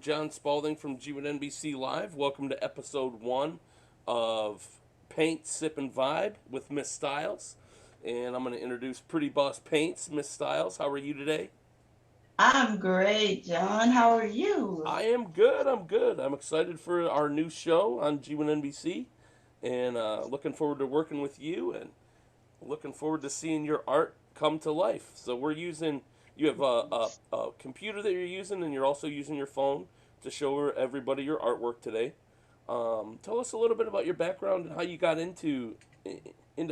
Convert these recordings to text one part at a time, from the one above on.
John Spalding from G1NBC Live. Welcome to episode 1 of Paint, Sip, and Vibe with Miss Styles. And I'm going to introduce Prettyboss Paints. Miss Styles, how are you today? I'm great, John. How are you? I am good. I'm good. I'm excited for our new show on G1NBC and looking forward to working with you and looking forward to seeing your art come to life. So we're using, you have a computer that you're using, and you're also using your phone to show everybody your artwork today. Tell us a little bit about your background and how you got into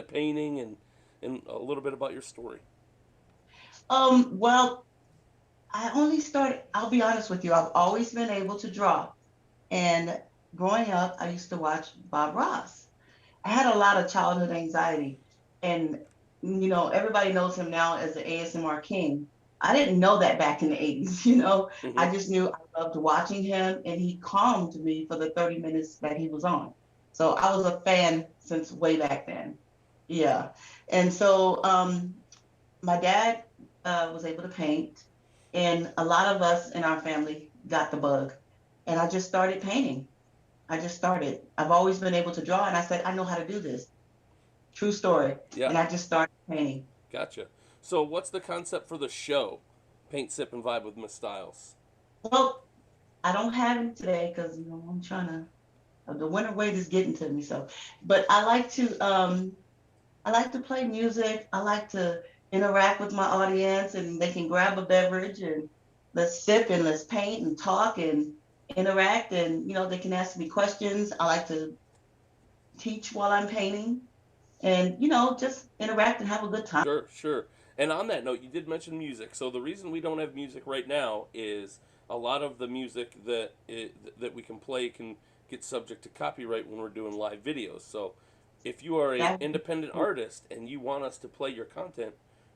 painting, and a little bit about your story. Well, I only started, I'll be honest with you, I've always been able to draw. And growing up, I used to watch Bob Ross. I had a lot of childhood anxiety. And, everybody knows him now as the ASMR king. I didn't know that back in the 80s, Hmm. I just knew I loved watching him and he calmed me for the 30 minutes that he was on. So I was a fan since way back then. Yeah. And so my dad was able to paint, and a lot of us in our family got the bug. And I just started painting. I just started. I've always been able to draw, and I said, I know how to do this. True story. Yeah, And I just started painting. gotcha. So what's the concept for the show, Paint, Sip, and Vibe with Miss Styles? Well, I don't have it today because I'm trying to. The winter weight is getting to me. So, but I like to play music. I like to interact with my audience, and they can grab a beverage and let's sip and let's paint and talk and interact. And, they can ask me questions. I like to teach while I'm painting and, just interact and have a good time. Sure, sure. And on that note, you did mention music. So the reason we don't have music right now is a lot of the music that we can play can get subject to copyright when we're doing live videos. So if you are a That, independent artist and you want us to play your content,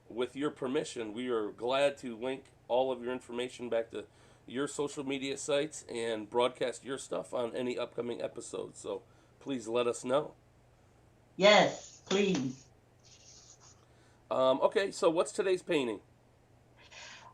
with your permission, we are glad to link all of your information back to your social media sites and broadcast your stuff on any upcoming episodes. So please let us know. yes, please. Okay, so what's today's painting?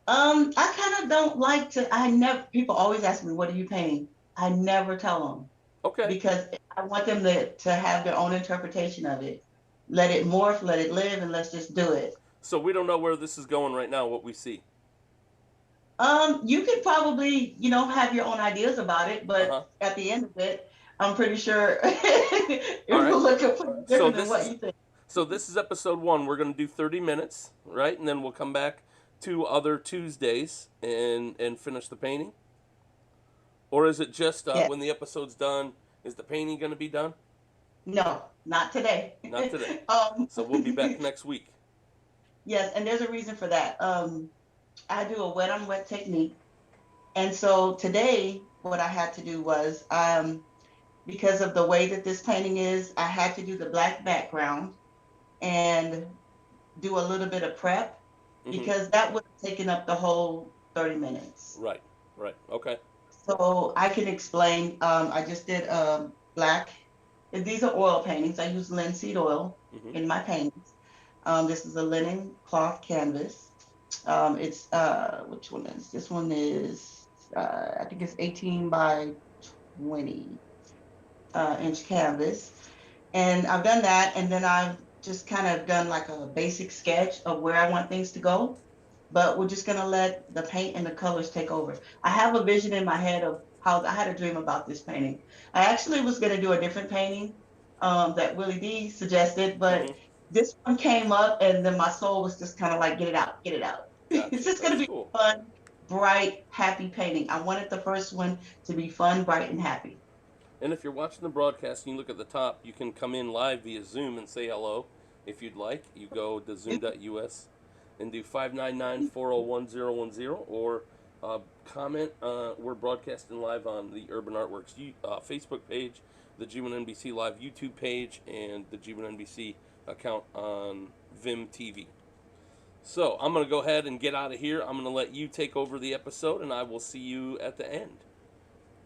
I kind of don't like to, I never, people always ask me, what are you painting? I never tell them Okay, because I want them to have their own interpretation of it. Let it morph, let it live, and let's just do it. so we don't know where this is going right now, what we see. You could probably, have your own ideas about it, Uh but huh. at the end of it, I'm pretty sure it All will right. look completely So different than this what is you think. so this is episode 1. We're gonna do 30 minutes, right? And then we'll come back 2 other Tuesdays and finish the painting. Or is it just Yeah. when the episode's done? Is the painting gonna be done? No, not today. Not today. um, So we'll be back next week. yes, and there's a reason for that. I do a wet on wet technique. And so today, what I had to do was, because of the way that this painting is, I had to do the black background and do a little bit of prep Mm-hmm. because that would have taken up the whole 30 minutes. Right. Right. Okay. So I can explain. I just did black. These are oil paintings. I use linseed oil Mm-hmm. in my paintings. This is a linen cloth canvas. It's which one is this one is I think it's 18 by 20 inch canvas, and I've done that, and then I've just kind of done like a basic sketch of where I want things to go. But we're just gonna let the paint and the colors take over. I have a vision in my head of how I had a dream about this painting. I actually was gonna do a different painting that Willie D suggested, but Mm-hmm. this one came up, and then my soul was just kind of like, get it out, get it out. It's Gotcha. just gonna That's be cool. fun, bright, happy painting. I wanted the first one to be fun, bright, and happy. And if you're watching the broadcast and you look at the top, you can come in live via Zoom and say hello if you'd like. You go to zoom.us and do 599-401-010 or comment. We're broadcasting live on the Urban Artworks Facebook page, the G1NBC Live YouTube page, and the G1NBC account on Vim TV. So I'm going to go ahead and get out of here. I'm going to let you take over the episode, and I will see you at the end.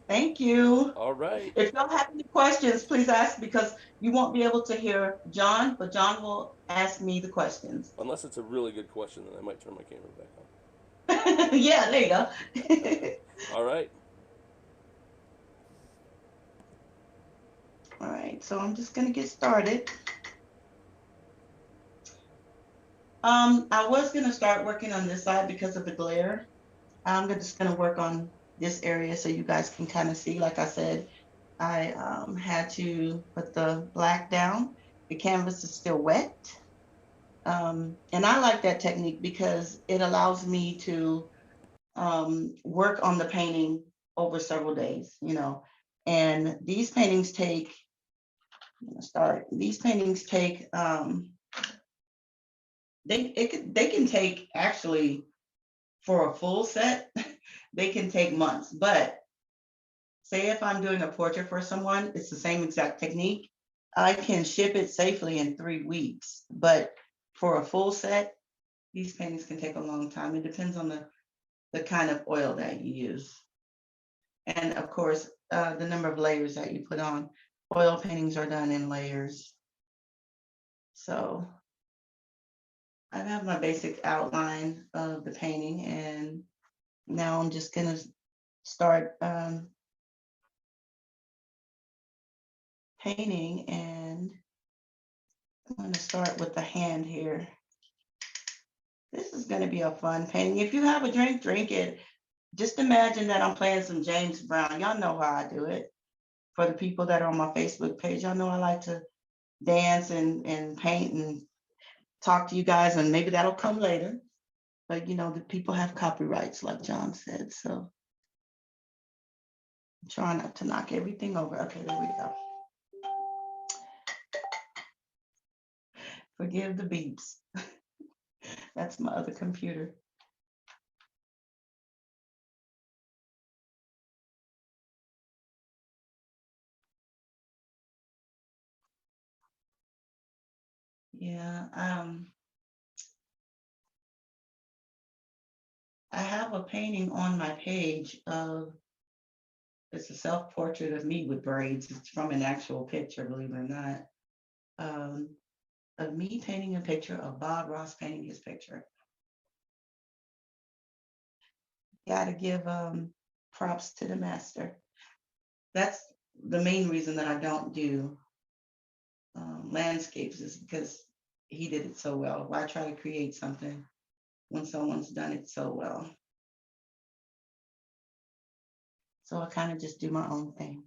Thank you. All right. If y'all have any questions, please ask because you won't be able to hear John, but John will ask me the questions. Unless it's a really good question, then I might turn my camera back Yeah, there you go. on. All right. so I'm just gonna get started. I was gonna start working on this side because of the glare. Just gonna work on this area so you guys can kind of see. Like I said, I had to put the black down. The canvas is still wet. And I like that technique because it allows me to work on the painting over several days, you know. And these paintings take, I'm gonna start, these paintings take, they can take actually for a full set, they can take months. But say if I'm doing a portrait for someone, it's the same exact technique. I can ship it safely in 3 weeks. But for a full set, these paintings can take a long time. It depends on the kind of oil that you use. And of course, the number of layers that you put on. Oil paintings are done in layers. So I have my basic outline of the painting, and now I'm just gonna start painting, and I'm gonna start with the hand here. This is gonna be a fun painting. If you have a drink, drink it. Just imagine that I'm playing some James Brown. Y'all know how I do it. For the people that are on my Facebook page, y'all know I like to dance and paint and talk to you guys, and maybe that'll come later. But you know, the people have copyrights, like John said. So I'm trying not to knock everything over. Okay, there we go. Forgive the beeps. That's my other computer. Yeah, I have a painting on my page of, it's a self-portrait of me with braids. It's from an actual picture, believe it or not. Of me painting a picture of Bob Ross painting his picture. Gotta give props to the master. That's the main reason that I don't do landscapes, is because he did it so well. Why try to create something when someone's done it so well? So I kind of just do my own thing.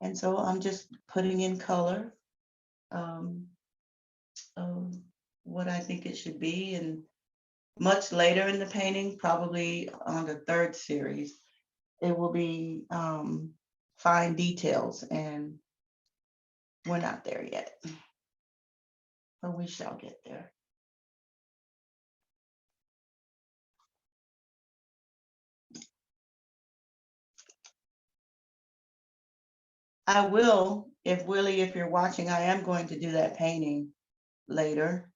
And so I'm just putting in color um, of what I think it should be. And much later in the painting, probably on the third series, it will be fine details, and we're not there yet, but we shall get there. I will, if Willie, if you're watching, I am going to do that painting later.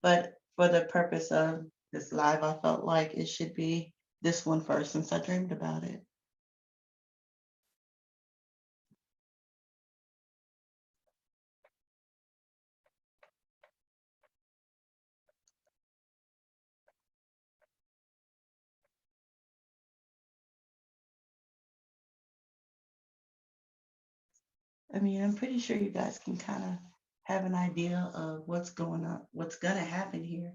But for the purpose of this live, I felt like it should be this one first, since I dreamed about it. I mean, I'm pretty sure you guys can kind of have an idea of what's going on, what's gonna happen here,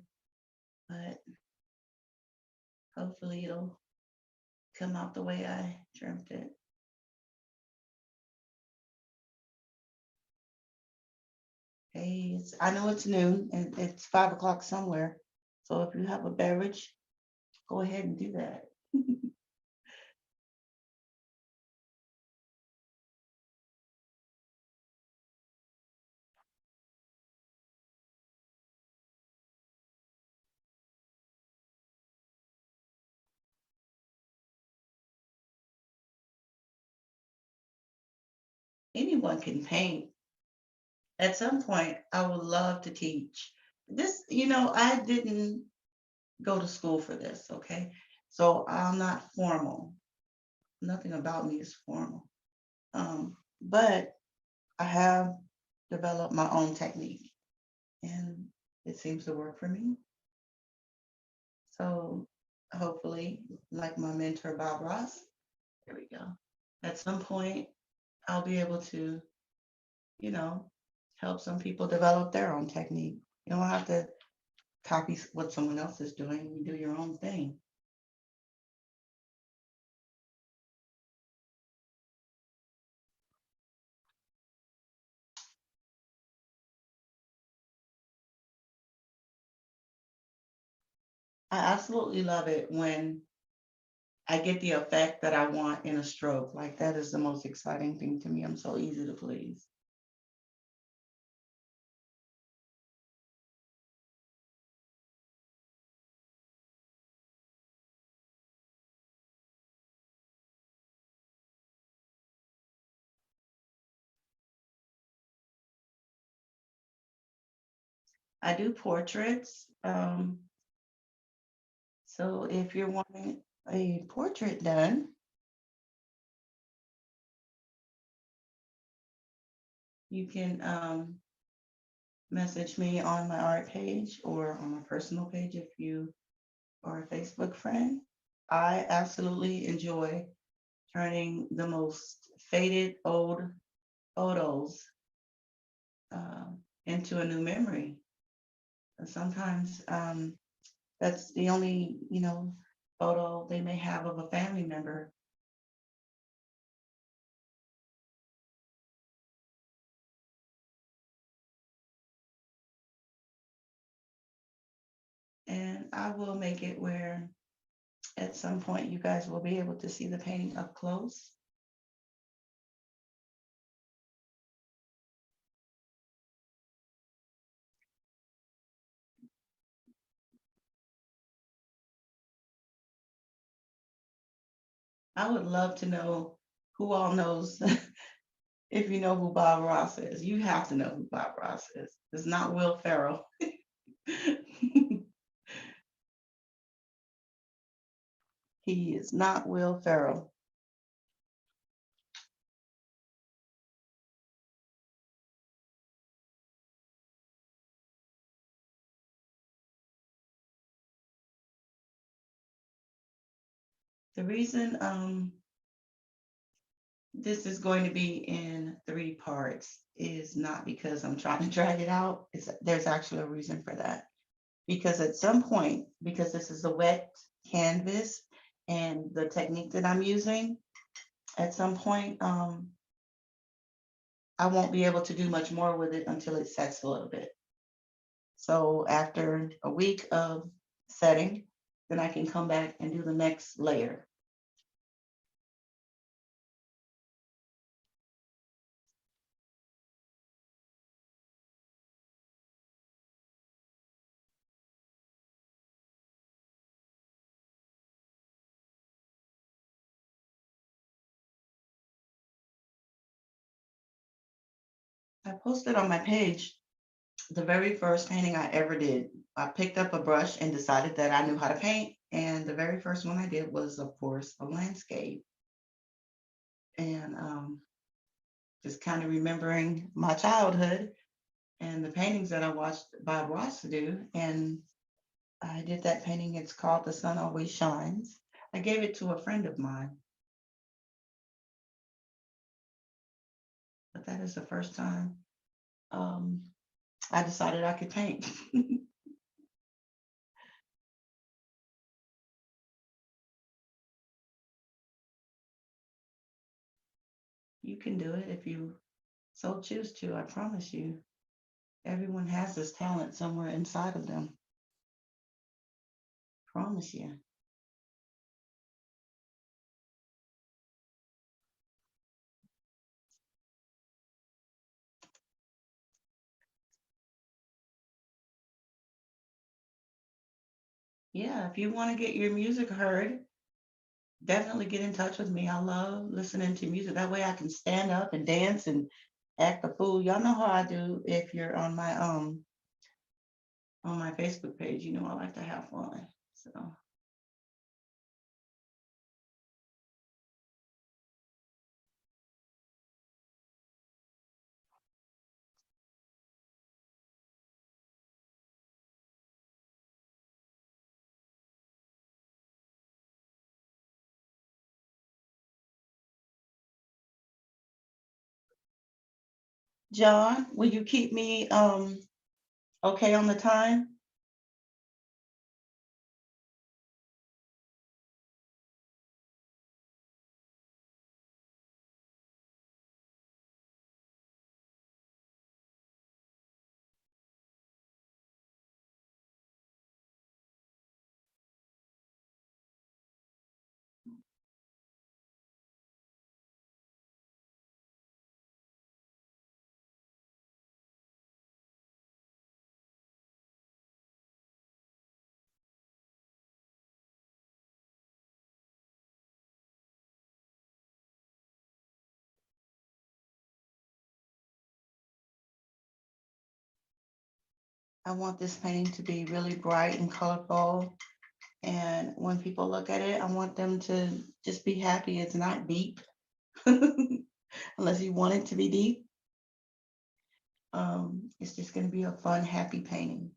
but hopefully it'll come out the way I dreamt it. Hey, I know it's noon and it's 5 o'clock somewhere. So if you have a beverage, go ahead and do that. Anyone can paint. At some point, I would love to teach. This, you know, I didn't go to school for this, okay? So I'm not formal. Nothing about me is formal. But I have developed my own technique and it seems to work for me. So hopefully, like my mentor, Bob Ross, there we go. At some point, I'll be able to, you know, help some people develop their own technique. You don't have to copy what someone else is doing. You do your own thing. I absolutely love it when I get the effect that I want in a stroke. Like that is the most exciting thing to me. I'm so easy to please. I do portraits. So if you're wanting a portrait done, you can message me on my art page or on my personal page if you are a Facebook friend. I absolutely enjoy turning the most faded old photos into a new memory. And sometimes that's the only, photo they may have of a family member. And I will make it where at some point you guys will be able to see the painting up close. I would love to know who all knows if you know who Bob Ross is. You have to know who Bob Ross is. It's not Will Ferrell. He is not Will Ferrell. The reason this is going to be in 3 parts is not because I'm trying to drag it out. There's actually a reason for that. Because at some point, because this is a wet canvas and the technique that I'm using, at some point, I won't be able to do much more with it until it sets a little bit. So after a week of setting, then I can come back and do the next layer. I posted on my page the very first painting I ever did. I picked up a brush and decided that I knew how to paint. And the very first one I did was, of course, a landscape. And just kind of remembering my childhood and the paintings that I watched Bob Ross do. And I did that painting. It's called The Sun Always Shines. I gave it to a friend of mine, but that is the first time um, I decided I could paint. You can do it if you so choose to. I promise you. Everyone has this talent somewhere inside of them. Promise you. Yeah, if you want to get your music heard, definitely get in touch with me. I love listening to music. That way I can stand up and dance and act a fool. Y'all know how I do if you're on my Facebook page. You know I like to have fun. So John, will you keep me okay on the time? I want this painting to be really bright and colorful. And when people look at it, I want them to just be happy. It's not deep, unless you want it to be deep. It's just going to be a fun, happy painting.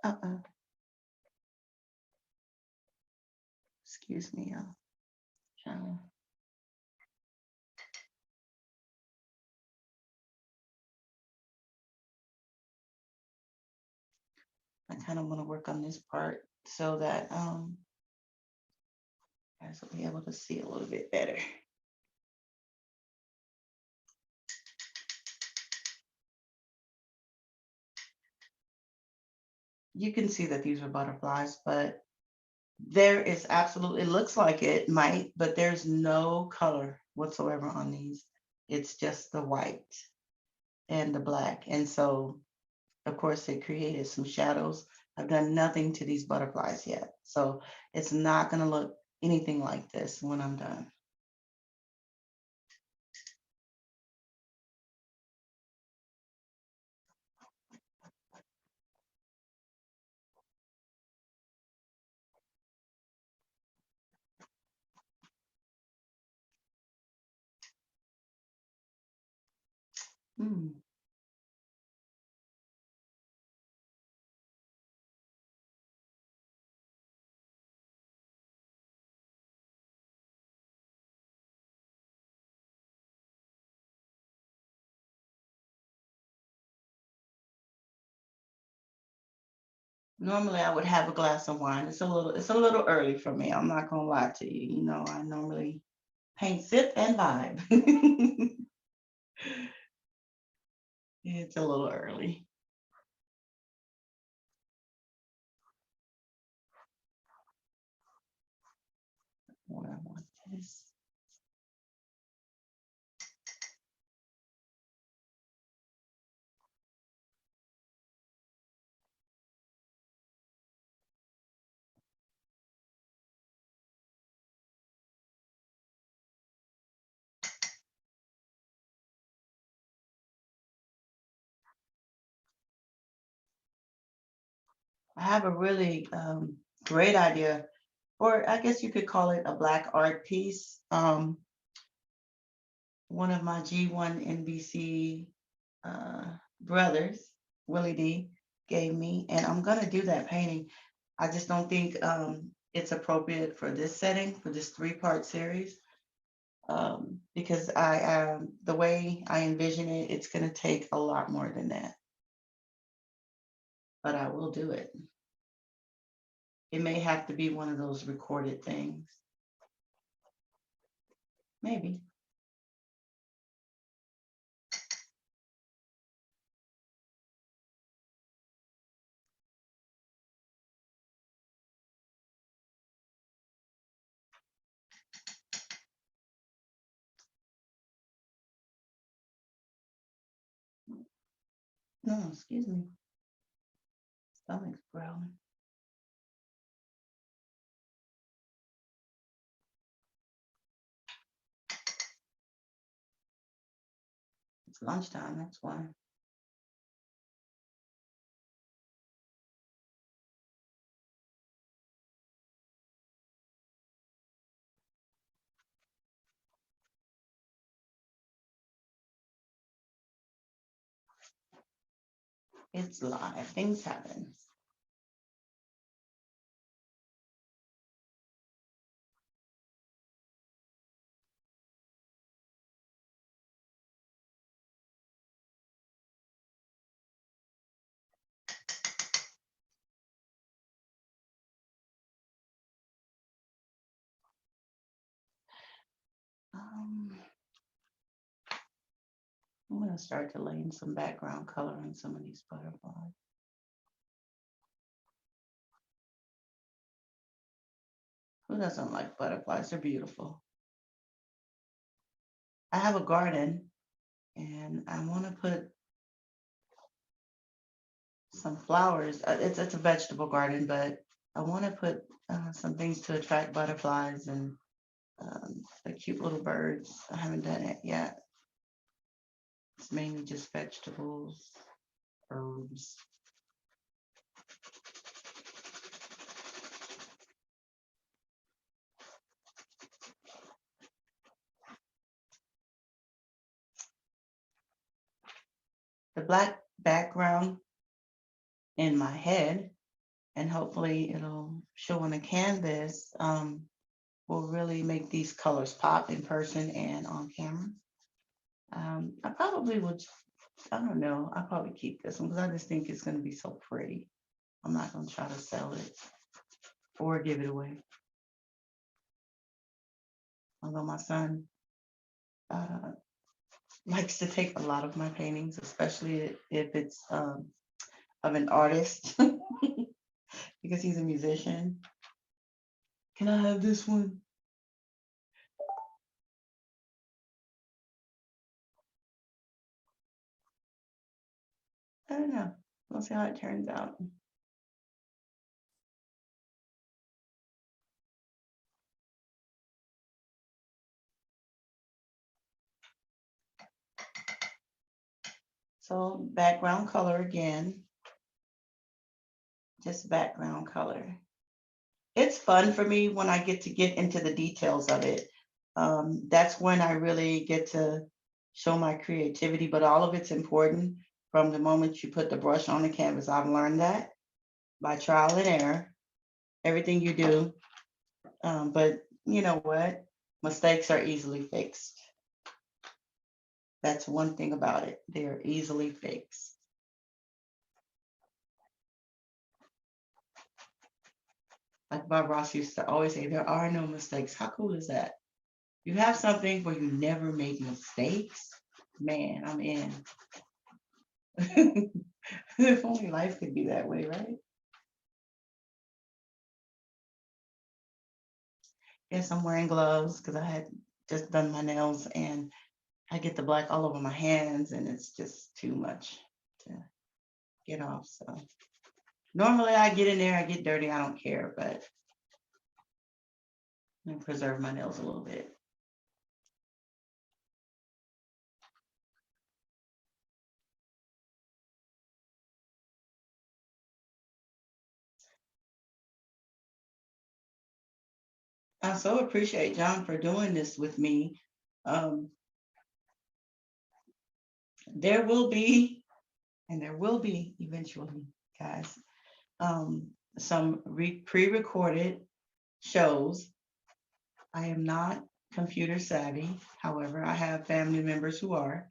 Uh-uh. Excuse me, y'all. I kind of want to work on this part so that guys will be able to see a little bit better. You can see that these are butterflies, but there is absolutely, it looks like it might, but there's no color whatsoever on these. It's just the white and the black. And so, of course, it created some shadows. I've done nothing to these butterflies yet. So it's not going to look anything like this when I'm done. Hmm. Normally I would have a glass of wine. It's a little early for me. I'm not gonna lie to you. You know, I normally paint, sip, and vibe. It's a little early. What I want this. I have a really great idea, or I guess you could call it a black art piece. One of my G1 NBC uh, brothers, Willie D, gave me, and I'm gonna do that painting. I just don't think it's appropriate for this setting, for this 3-part series, because the way I envision it, it's gonna take a lot more than that, but I will do it. It may have to be one of those recorded things, maybe. No, excuse me. Stomach's growling. It's lunchtime, that's why. It's live. Things happen. Um, I'm gonna start to lay in some background color on some of these butterflies. Who doesn't like butterflies? They're beautiful. I have a garden and I want to put some flowers. It's a vegetable garden, but I want to put some things to attract butterflies and the cute little birds. I haven't done it yet. It's mainly just vegetables, herbs. The black background in my head, and hopefully it'll show on the canvas, will really make these colors pop in person and on camera. I probably would, I don't know, I'll probably keep this one because I just think it's going to be so pretty. I'm not going to try to sell it or give it away. Although my son likes to take a lot of my paintings, especially if it's of an artist, because he's a musician. Can I have this one? I don't know. We'll see how it turns out. So background color again, just background color. It's fun for me when I get into the details of it. That's when I really get to show my creativity, but all of it's important from the moment you put the brush on the canvas. I've learned that by trial and error, everything you do. But you know what? Mistakes are easily fixed. That's one thing about it. They're easily fixed. Like Bob Ross used to always say, there are no mistakes. How cool is that? You have something where you never make mistakes. Man, I'm in. If only life could be that way, right? Yes, I'm wearing gloves because I had just done my nails and I get the black all over my hands and it's just too much to get off. So normally I get in there, I get dirty, I don't care, but I preserve my nails a little bit. I so appreciate John for doing this with me. Um, there will be, and there will be eventually, guys, some pre-recorded shows. I am not computer savvy. However, I have family members who are.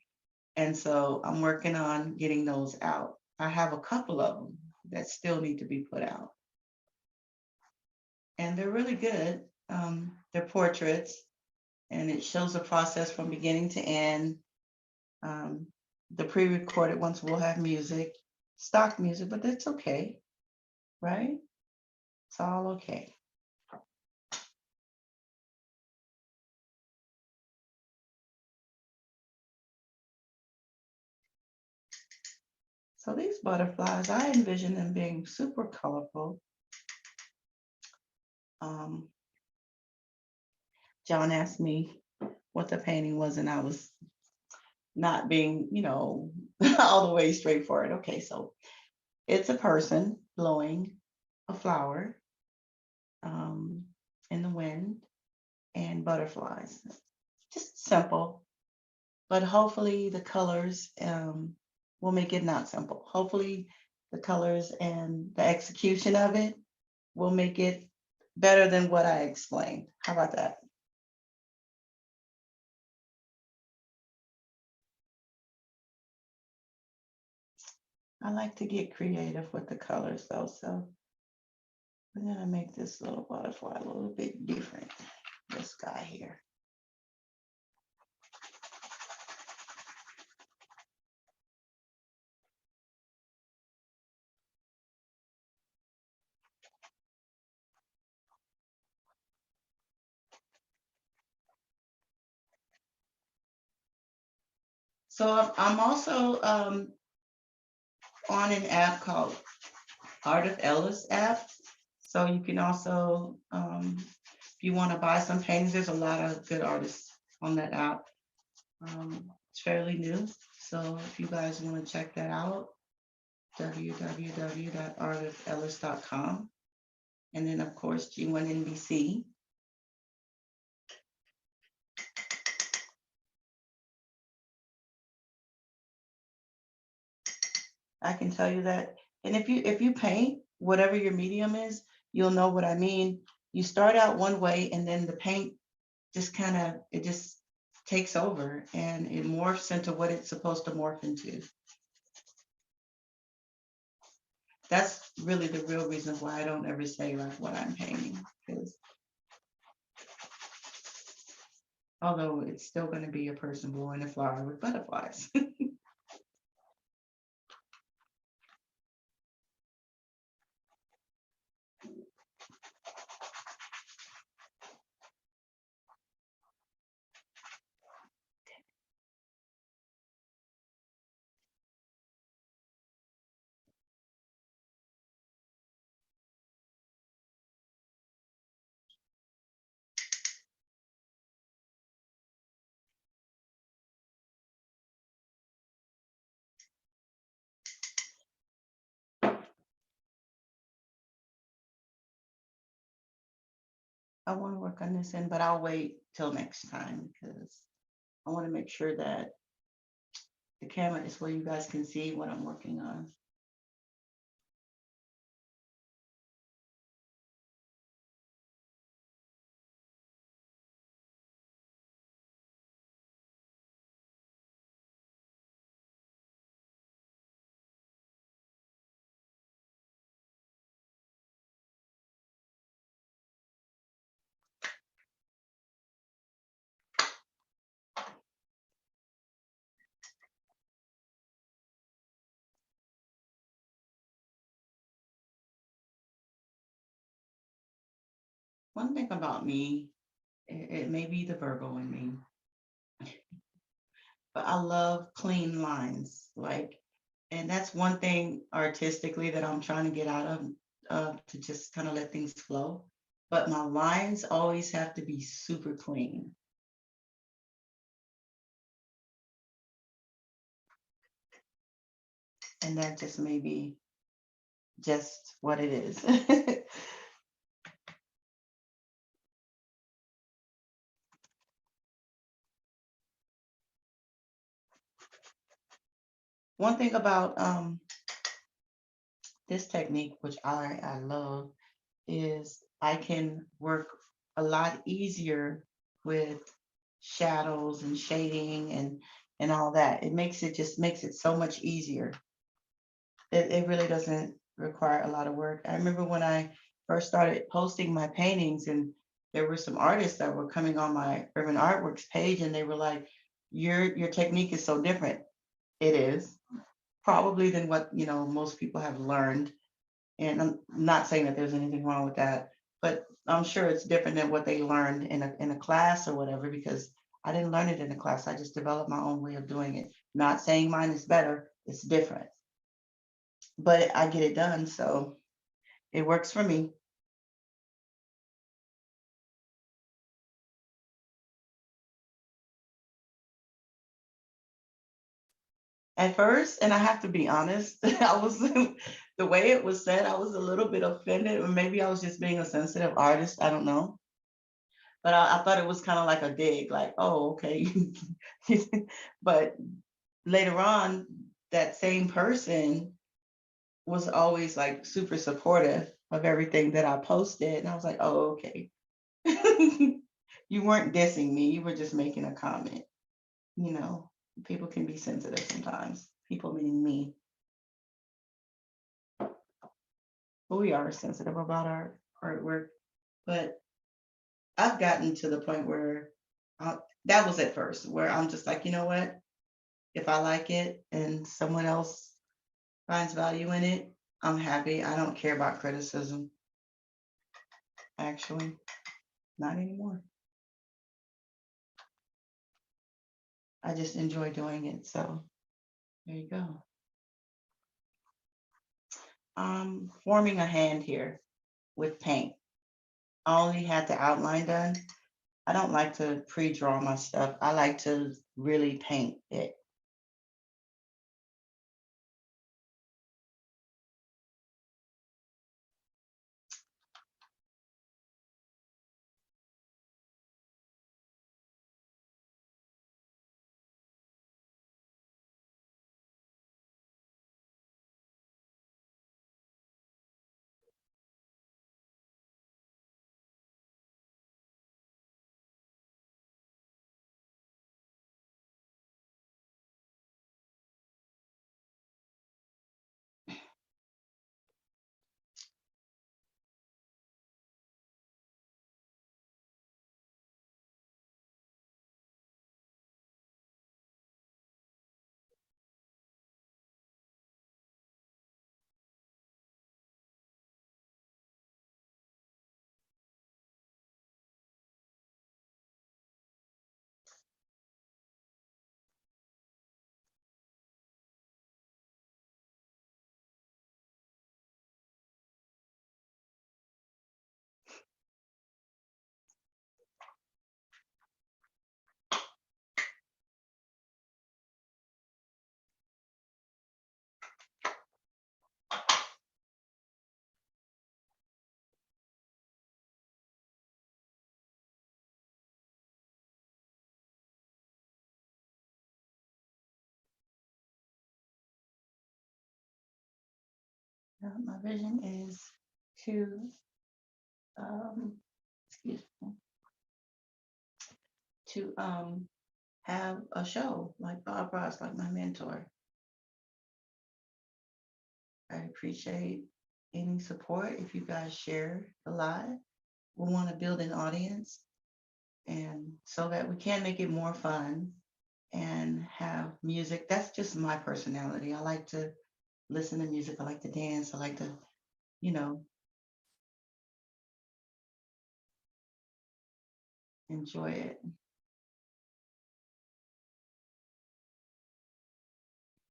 And so I'm working on getting those out. I have a couple of them that still need to be put out. And they're really good. They're portraits, and it shows the process from beginning to end. The pre-recorded ones will have music, stock music, but that's okay, right? It's all okay. So these butterflies, I envision them being super colorful. John asked me what the painting was, and I was not being, all the way straightforward. Okay, so it's a person blowing a flower um, in the wind and butterflies. Just simple, but hopefully the colors will make it not simple. Hopefully the colors and the execution of it will make it better than what I explained. How about that? I like to get creative with the colors though, so we're gonna make this little butterfly a little bit different. This guy here. So I'm also on an app called Art of Ellis app. So you can also, if you want to buy some paintings, there's a lot of good artists on that app. It's fairly new. So if you guys want to check that out, www.artofellis.com. And then of course, G1NBC. I can tell you that. And if you paint, whatever your medium is, you'll know what I mean. You start out one way and then the paint just kind of, it just takes over and it morphs into what it's supposed to morph into. That's really the real reason why I don't ever say like what I'm painting, because although it's still going to be a person blowing a flower with butterflies. I want to work on this end, but I'll wait till next time because I want to make sure that the camera is where you guys can see what I'm working on. One thing about me, it may be the Virgo in me, but I love clean lines. And that's one thing artistically that I'm trying to get out of, to just kind of let things flow. But my lines always have to be super clean. And that just may be just what it is. One thing about this technique, which I love, is I can work a lot easier with shadows and shading and all that. Just makes it so much easier. It really doesn't require a lot of work. I remember when I first started posting my paintings and there were some artists that were coming on my Urban Artworks page and they were like, your technique is so different. It is probably than what most people have learned. And I'm not saying that there's anything wrong with that, but I'm sure it's different than what they learned in a class or whatever, because I didn't learn it in a class. I just developed my own way of doing it. Not saying mine is better, it's different. But I get it done, so it works for me. At first, and I have to be honest, I was the way it was said, I was a little bit offended, or maybe I was just being a sensitive artist. I don't know. But I thought it was kind of like a dig, like, oh, okay. But later on, that same person was always like super supportive of everything that I posted. And I was like, oh, okay. You weren't dissing me, you were just making a comment. You know, people can be sensitive sometimes. People meaning me. But we are sensitive about our artwork. But I've gotten to the point where that was at first, where I'm just like, you know what? If I like it and someone else finds value in it, I'm happy. I don't care about criticism, actually, not anymore. I just enjoy doing it. So there you go. Forming a hand here with paint. I only had the outline done. I don't like to pre-draw my stuff. I like to really paint it. My vision is to, excuse me, to have a show like Bob Ross, like my mentor. I appreciate any support. If you guys share the live, we want to build an audience, and so that we can make it more fun and have music. That's just my personality. I like to listen to music. I like to dance. I like to, you know, enjoy it.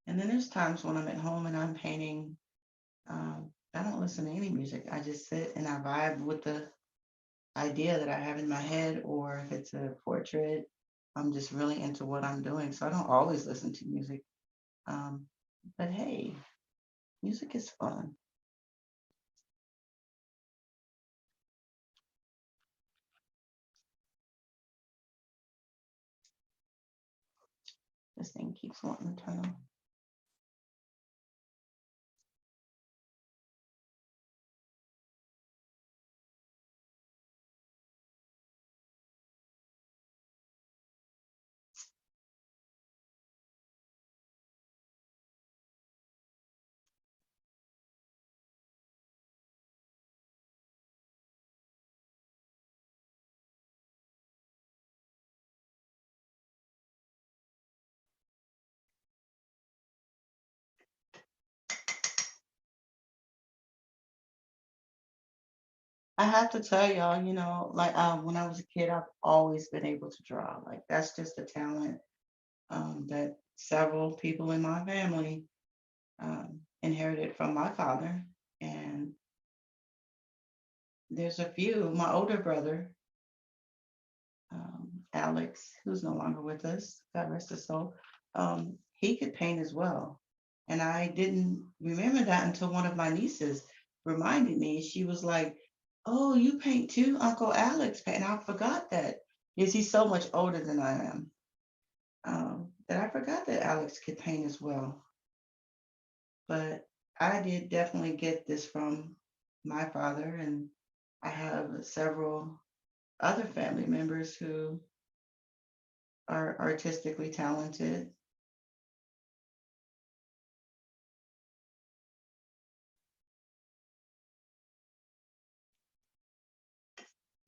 And then there's times when I'm at home and I'm painting. I don't listen to any music. I just sit and I vibe with the idea that I have in my head, or if it's a portrait, I'm just really into what I'm doing. So I don't always listen to music. Um, but hey, music is fun. This thing keeps wanting to turn on. I have to tell y'all, like when I was a kid, I've always been able to draw. Like that's just a talent that several people in my family inherited from my father. And there's a few. My older brother, Alex, who's no longer with us, God rest his soul. he could paint as well. And I didn't remember that until one of my nieces reminded me. She was like, "Oh, you paint too? Uncle Alex paint." And I forgot that. Yes, he's so much older than I am. That I forgot that Alex could paint as well. But I did definitely get this from my father, and I have several other family members who are artistically talented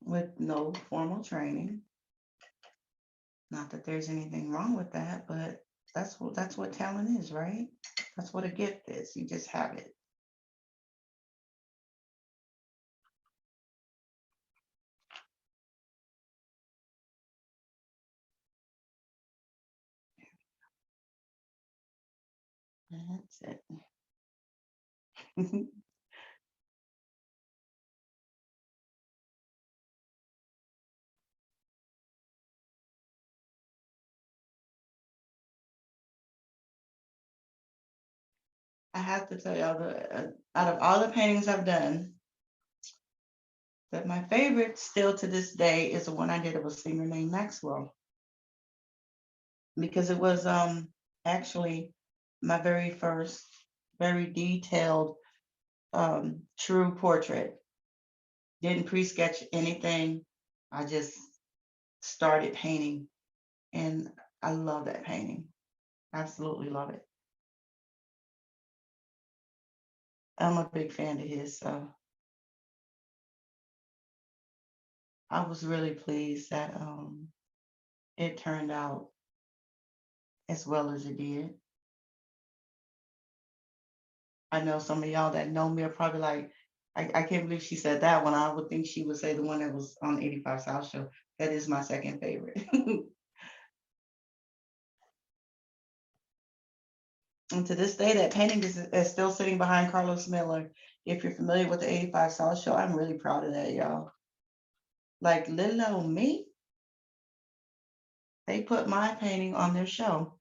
with no formal training. Not that there's anything wrong with that, but that's what talent is, right? That's what a gift is. You just have it. That's it. I have to tell y'all out of all the paintings I've done, that my favorite still to this day is the one I did of a singer named Maxwell, because it was actually my very first very detailed true portrait. Didn't pre-sketch anything. I just started painting, and I love that painting. Absolutely love it. I'm a big fan of his, so I was really pleased that it turned out as well as it did. I know some of y'all that know me are probably like, I can't believe she said that one. I would think she would say the one that was on 85 South Show. That is my second favorite. And to this day, that painting is still sitting behind Carlos Miller. If you're familiar with the 85 South Show, I'm really proud of that, y'all. Like little old me, they put my painting on their show.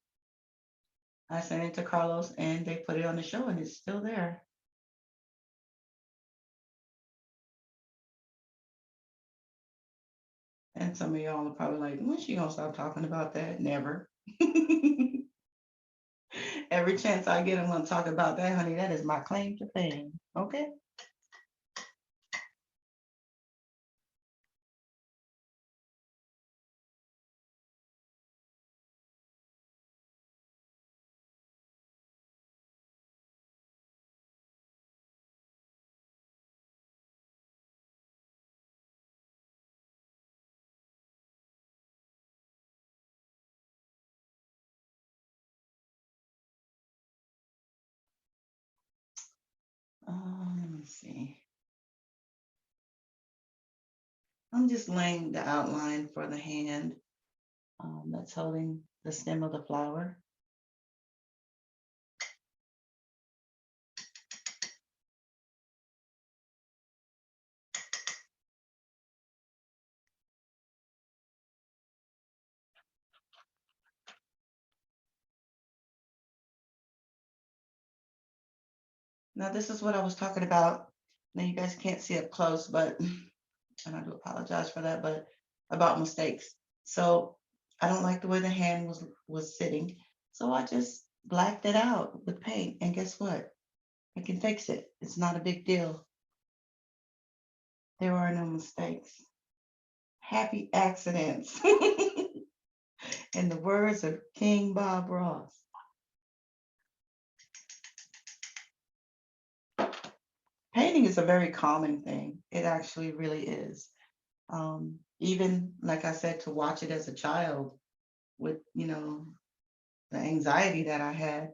I sent it to Carlos and they put it on the show and it's still there. And some of y'all are probably like, when's she gonna stop talking about that? Never. Every chance I get, I'm gonna talk about that, honey. That is my claim to fame. Okay. Let me see. I'm just laying the outline for the hand that's holding the stem of the flower. Now, this is what I was talking about. Now, you guys can't see up close, but, and I do apologize for that, but about mistakes. So I don't like the way the hand was sitting. So I just blacked it out with paint. And guess what? I can fix it. It's not a big deal. There are no mistakes. Happy accidents. In the words of King Bob Ross. Painting is a very calming thing. It actually really is. Even like I said, to watch it as a child with, the anxiety that I had,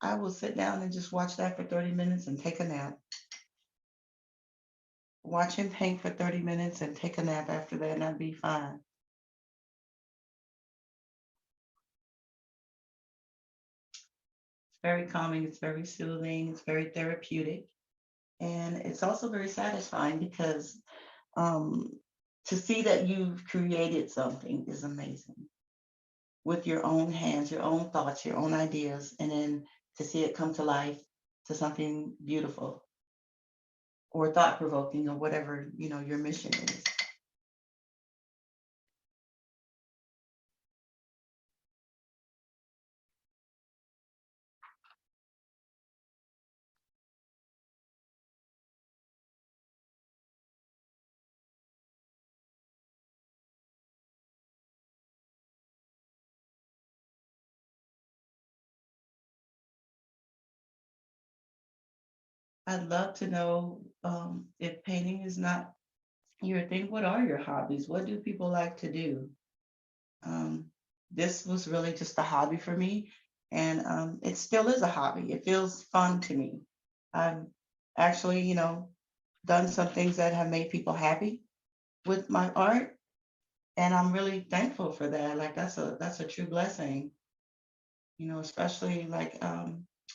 I will sit down and just watch that for 30 minutes and take a nap. Watch him paint for 30 minutes and take a nap after that, and I'd be fine. It's very calming, it's very soothing, it's very therapeutic. And it's also very satisfying because um, to see that you've created something is amazing. with your own hands, your own thoughts, your own ideas, and then to see it come to life to something beautiful or thought provoking or whatever, your mission is. I'd love to know if painting is not your thing, what are your hobbies? What do people like to do? Um, this was really just a hobby for me, and it still is a hobby. It feels fun to me. I've actually, done some things that have made people happy with my art, and I'm really thankful for that. Like that's a true blessing, especially like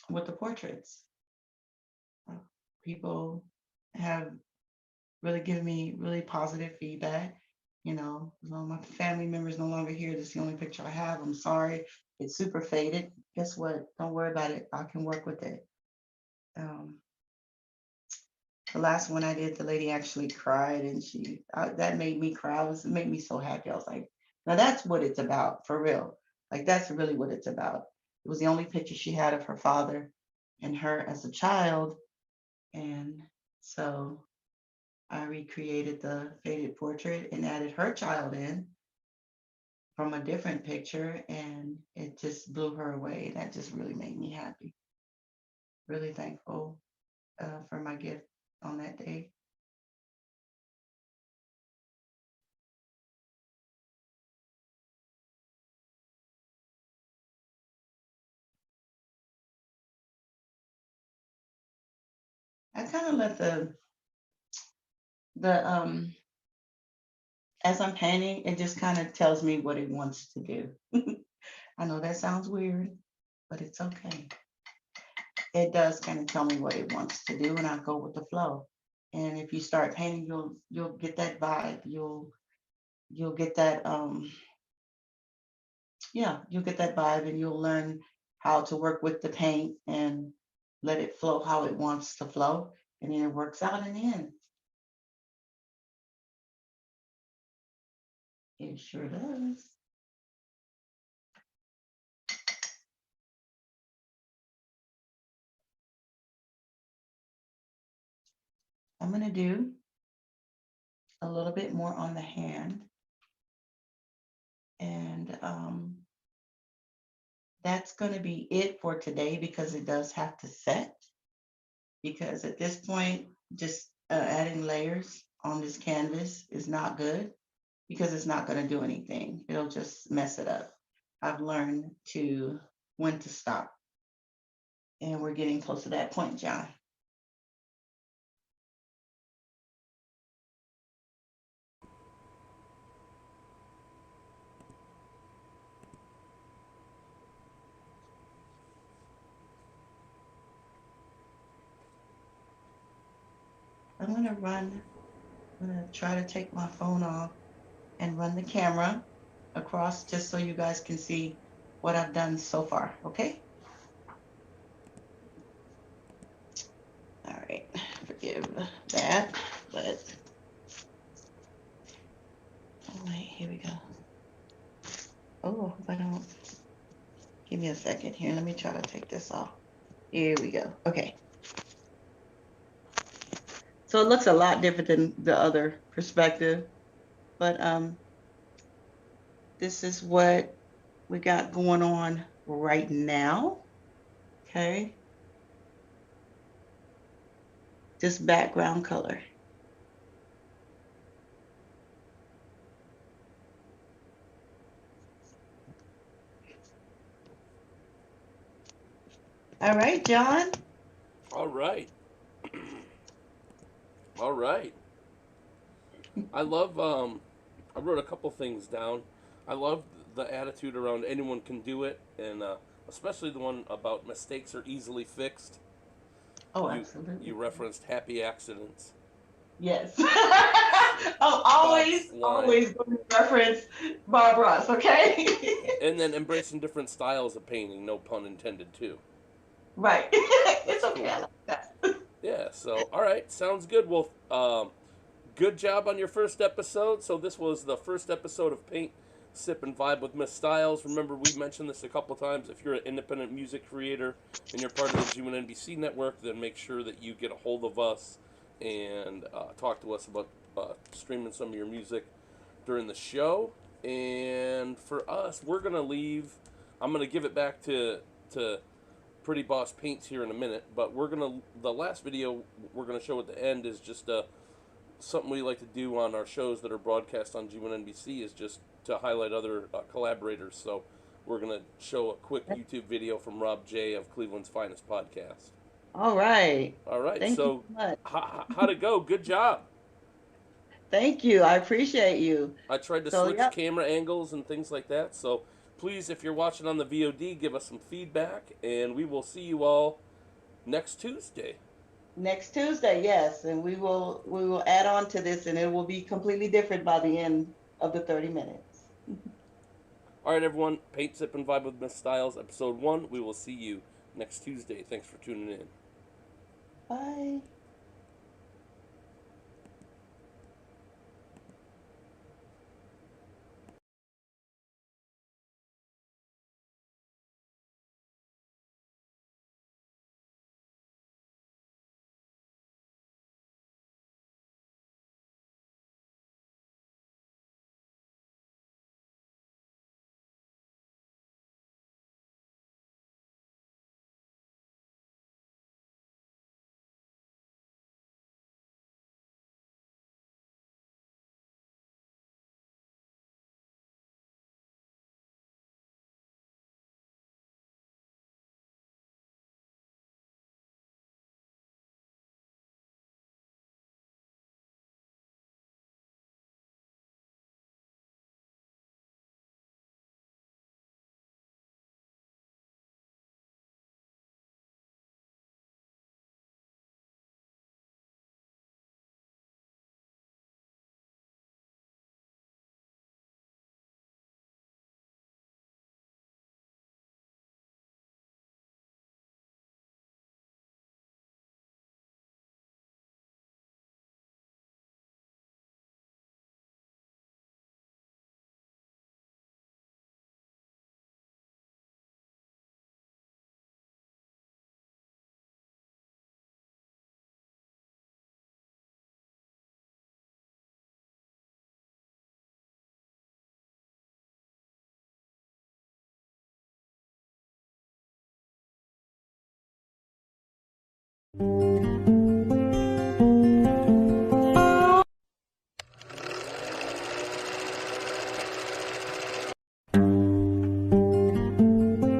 with the portraits. Uh, People have really given me really positive feedback. My family member's no longer here. This is the only picture I have. I'm sorry. It's super faded. Guess what? Don't worry about it. I can work with it. Um, the last one I did, the lady actually cried, and that made me cry. It made me so happy. I was like, now that's what it's about for real. Like that's really what it's about. It was the only picture she had of her father and her as a child, and so I recreated the faded portrait and added her child in from a different picture, and it just blew her away. That just really made me happy. Really thankful for my gift on that day. I kind of let the as I'm painting, it just kind of tells me what it wants to do. I know that sounds weird, but it's okay. It does kind of tell me what it wants to do, and I go with the flow. And if you start painting, you'll get that vibe. You'll get that yeah, you'll get that vibe, and you'll learn how to work with the paint and let it flow how it wants to flow, and then it works out in the end. It sure does. I'm gonna do a little bit more on the hand, and that's gonna be it for today because it does have to set. Because at this point, just adding layers on this canvas is not good because it's not gonna do anything. It'll just mess it up. I've learned to when to stop. And we're getting close to that point, John. I'm gonna try to take my phone off and run the camera across just so you guys can see what I've done so far, okay? All right, forgive that, but, oh wait, here we go. Oh, I hope I don't, give me a second here. Let me try to take this off. Here we go, okay. So it looks a lot different than the other perspective, but this is what we got going on right now, okay? Just background color. All right, John. All right. All right. I love. I wrote a couple things down. I love the attitude around anyone can do it, and especially the one about mistakes are easily fixed. Oh, You absolutely. you referenced happy accidents. Yes. I'm Bob's line. always going to reference Bob Ross, okay? And then embracing different styles of painting, no pun intended, too. Right. It's That's okay. I cool. like that. Yeah, so, all right, sounds good. Well, good job on your first episode. So, this was the first episode of Paint, Sip, and Vibe with Miss Styles. Remember, we mentioned this a couple times. If you're an independent music creator and you're part of the G1NBC network, then make sure that you get a hold of us and talk to us about streaming some of your music during the show. And for us, we're going to leave. I'm going to give it back to Prettyboss Paints here in a minute, but the last video we're gonna show at the end is just something we like to do on our shows that are broadcast on G1NBC is just to highlight other collaborators. So we're gonna show a quick YouTube video from Rob J of Cleveland's Finest Podcast. All right. All right, Thank you so so much. how'd it go? Good job. Thank you. I appreciate you. I tried to So, switch yep. camera angles and things like that. So please, if you're watching on the VOD, give us some feedback, and we will see you all next Tuesday. Next Tuesday, yes, and we will add on to this, and it will be completely different by the end of the 30 minutes. All right, everyone. Paint, Sip, and Vibe with Miss Styles, episode 1. We will see you next Tuesday. Thanks for tuning in. Bye.